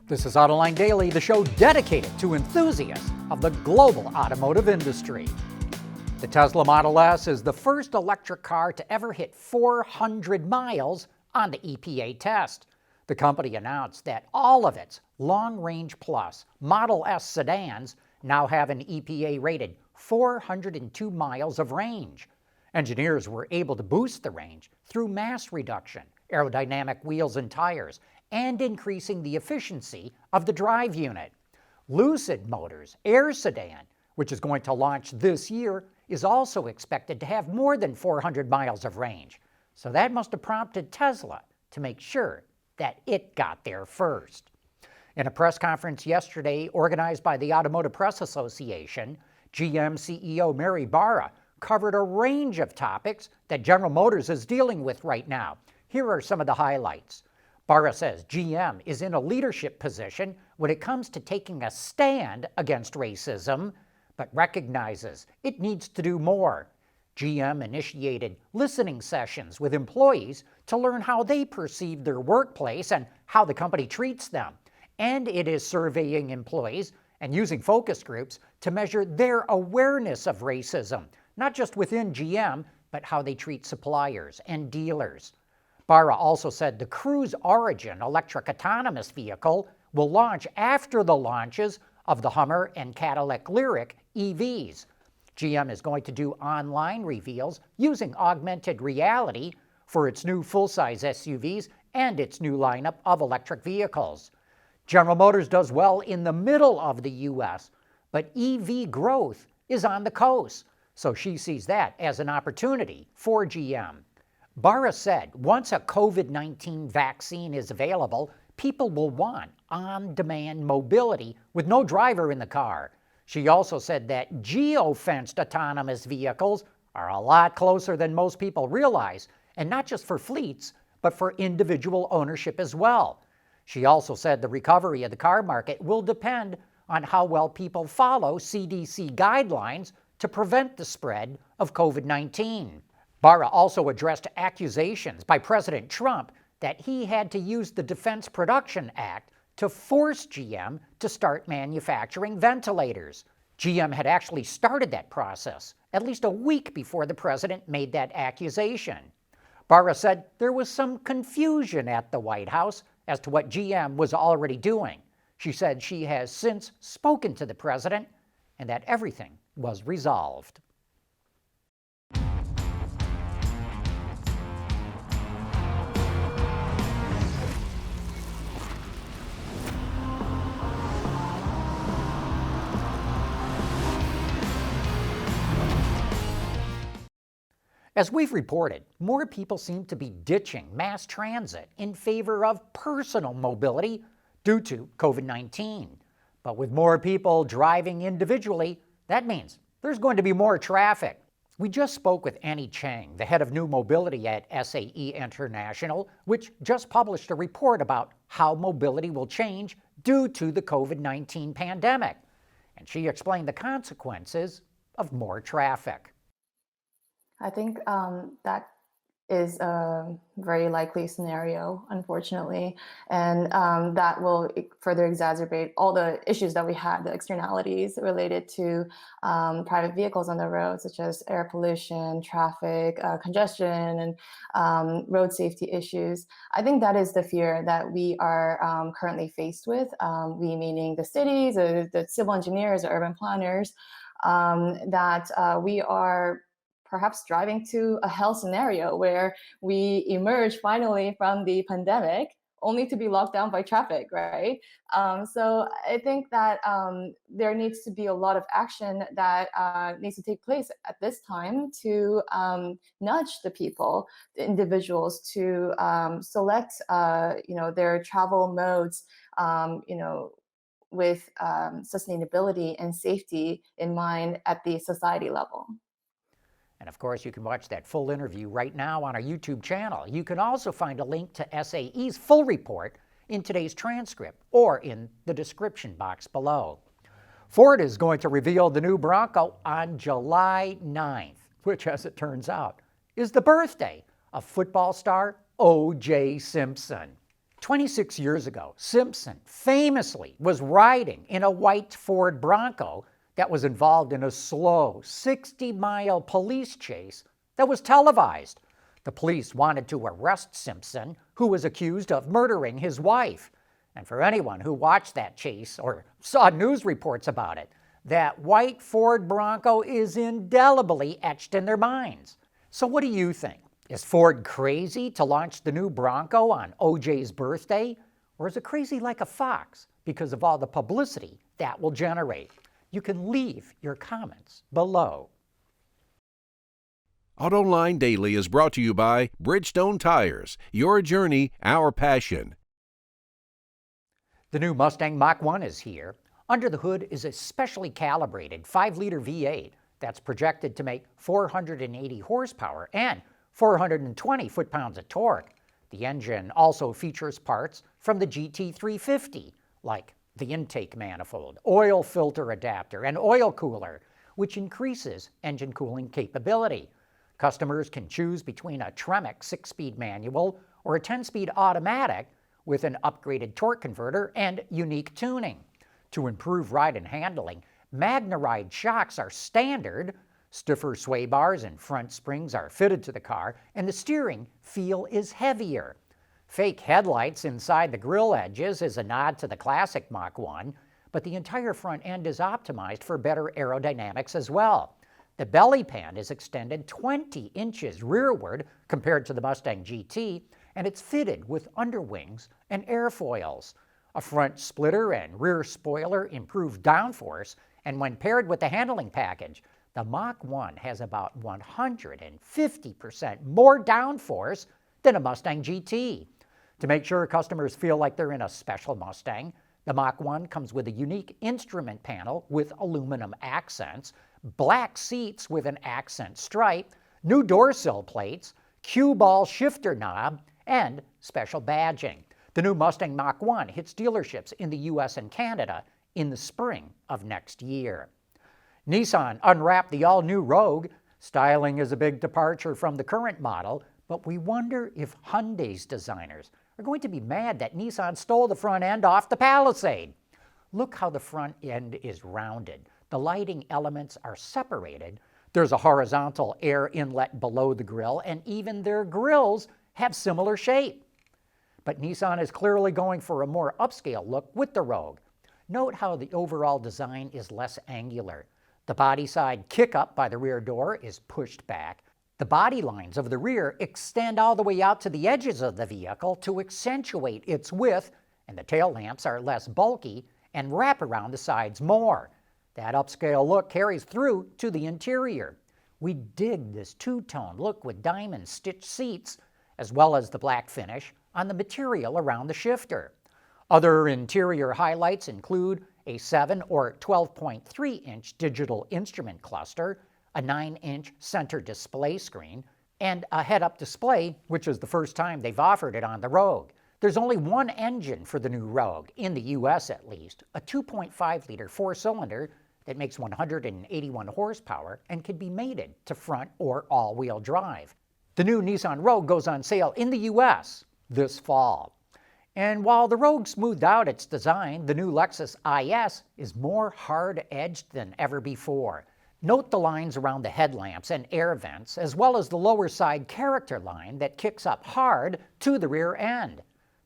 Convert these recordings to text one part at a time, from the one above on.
This is Autoline Daily, the show dedicated to enthusiasts of the global automotive industry. The Tesla Model S is the first electric car to ever hit 400 miles on the EPA test. The company announced that all of its Long Range Plus Model S sedans now have an EPA-rated 402 miles of range. Engineers were able to boost the range through mass reduction, aerodynamic wheels and tires, and increasing the efficiency of the drive unit. Lucid Motors' Air sedan, which is going to launch this year, is also expected to have more than 400 miles of range. So that must have prompted Tesla to make sure that it got there first. In a press conference yesterday organized by the Automotive Press Association, GM CEO Mary Barra covered a range of topics that General Motors is dealing with right now. Here are some of the highlights. Barra says GM is in a leadership position when it comes to taking a stand against racism, but recognizes it needs to do more. GM initiated listening sessions with employees to learn how they perceive their workplace and how the company treats them. And it is surveying employees and using focus groups to measure their awareness of racism, not just within GM, but how they treat suppliers and dealers. Barra also said the Cruise Origin electric autonomous vehicle will launch after the launches of the Hummer and Cadillac Lyriq EVs. GM is going to do online reveals using augmented reality for its new full-size SUVs and its new lineup of electric vehicles. General Motors does well in the middle of the U.S., but EV growth is on the coast, so she sees that as an opportunity for GM. Barra said once a COVID-19 vaccine is available, people will want on-demand mobility with no driver in the car. She also said that geo-fenced autonomous vehicles are a lot closer than most people realize, and not just for fleets, but for individual ownership as well. She also said the recovery of the car market will depend on how well people follow CDC guidelines to prevent the spread of COVID-19. Barra also addressed accusations by President Trump that he had to use the Defense Production Act to force GM to start manufacturing ventilators. GM had actually started that process at least a week before the president made that accusation. Barra said there was some confusion at the White House as to what GM was already doing. She said she has since spoken to the president and that everything was resolved. As we've reported, more people seem to be ditching mass transit in favor of personal mobility due to COVID-19. But with more people driving individually, that means there's going to be more traffic. We just spoke with Annie Chang, the head of new mobility at SAE International, which just published a report about how mobility will change due to the COVID-19 pandemic. And she explained the consequences of more traffic. I think that is a very likely scenario, unfortunately, and that will further exacerbate all the issues that we had, the externalities related to private vehicles on the road, such as air pollution, traffic, congestion, and road safety issues. I think that is the fear that we are currently faced with, we meaning the cities, the civil engineers, the urban planners, that we are perhaps driving to a hell scenario where we emerge finally from the pandemic only to be locked down by traffic, right? So I think that there needs to be a lot of action that needs to take place at this time to nudge the people, the individuals, to select, their travel modes, with sustainability and safety in mind at the society level. And of course, you can watch that full interview right now on our YouTube channel. You can also find a link to SAE's full report in today's transcript or in the description box below. Ford is going to reveal the new Bronco on July 9th, which, as it turns out, is the birthday of football star O.J. Simpson. 26 years ago, Simpson famously was riding in a white Ford Bronco that was involved in a slow 60-mile police chase that was televised. The police wanted to arrest Simpson, who was accused of murdering his wife. And for anyone who watched that chase or saw news reports about it, that white Ford Bronco is indelibly etched in their minds. So what do you think? Is Ford crazy to launch the new Bronco on OJ's birthday? Or is it crazy like a fox because of all the publicity that will generate? You can leave your comments below. Autoline Daily is brought to you by Bridgestone Tires. Your journey, our passion. The new Mustang Mach 1 is here. Under the hood is a specially calibrated 5-liter V8 that's projected to make 480 horsepower and 420 foot-pounds of torque. The engine also features parts from the GT350, like the intake manifold, oil filter adapter, and oil cooler, which increases engine cooling capability. Customers can choose between a Tremec 6-speed manual or a 10-speed automatic with an upgraded torque converter and unique tuning. To improve ride and handling, MagneRide shocks are standard, stiffer sway bars and front springs are fitted to the car, and the steering feel is heavier. Fake headlights inside the grille edges is a nod to the classic Mach 1, but the entire front end is optimized for better aerodynamics as well. The belly pan is extended 20 inches rearward compared to the Mustang GT, and it's fitted with underwings and airfoils. A front splitter and rear spoiler improve downforce, and when paired with the handling package, the Mach 1 has about 150% more downforce than a Mustang GT. To make sure customers feel like they're in a special Mustang, the Mach 1 comes with a unique instrument panel with aluminum accents, black seats with an accent stripe, new door sill plates, cue ball shifter knob, and special badging. The new Mustang Mach 1 hits dealerships in the US and Canada in the spring of next year. Nissan unwrapped the all-new Rogue. Styling is a big departure from the current model, but we wonder if Hyundai's designers are going to be mad that Nissan stole the front end off the Palisade. Look how the front end is rounded. The lighting elements are separated. There's a horizontal air inlet below the grille, and even their grills have similar shape. But Nissan is clearly going for a more upscale look with the Rogue. Note how the overall design is less angular. The body side kick-up by the rear door is pushed back. The body lines of the rear extend all the way out to the edges of the vehicle to accentuate its width, and the tail lamps are less bulky and wrap around the sides more. That upscale look carries through to the interior. We dig this two-tone look with diamond stitched seats, as well as the black finish on the material around the shifter. Other interior highlights include a 7 or 12.3-inch digital instrument cluster, a 9-inch center display screen, and a head-up display, which is the first time they've offered it on the Rogue. There's only one engine for the new Rogue, in the US at least, a 2.5-liter four-cylinder that makes 181 horsepower and can be mated to front or all-wheel drive. The new Nissan Rogue goes on sale in the US this fall. And while the Rogue smoothed out its design, the new Lexus IS is more hard-edged than ever before. Note the lines around the headlamps and air vents, as well as the lower side character line that kicks up hard to the rear end.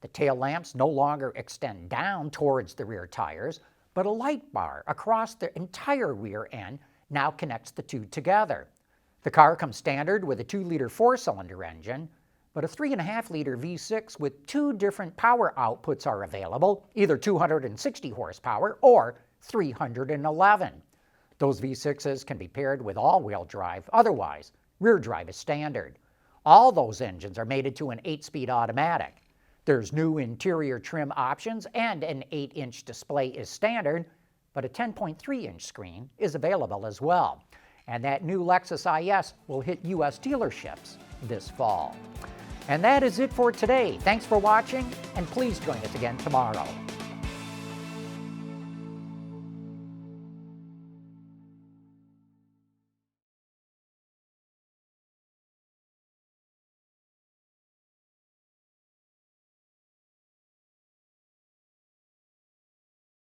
The tail lamps no longer extend down towards the rear tires, but a light bar across the entire rear end now connects the two together. The car comes standard with a 2-liter four-cylinder engine, but a 3.5-liter V6 with two different power outputs are available, either 260 horsepower or 311. Those V6s can be paired with all-wheel drive, otherwise rear drive is standard. All those engines are mated to an 8-speed automatic. There's new interior trim options, and an 8-inch display is standard, but a 10.3-inch screen is available as well. And that new Lexus IS will hit US dealerships this fall. And that is it for today. Thanks for watching, and please join us again tomorrow.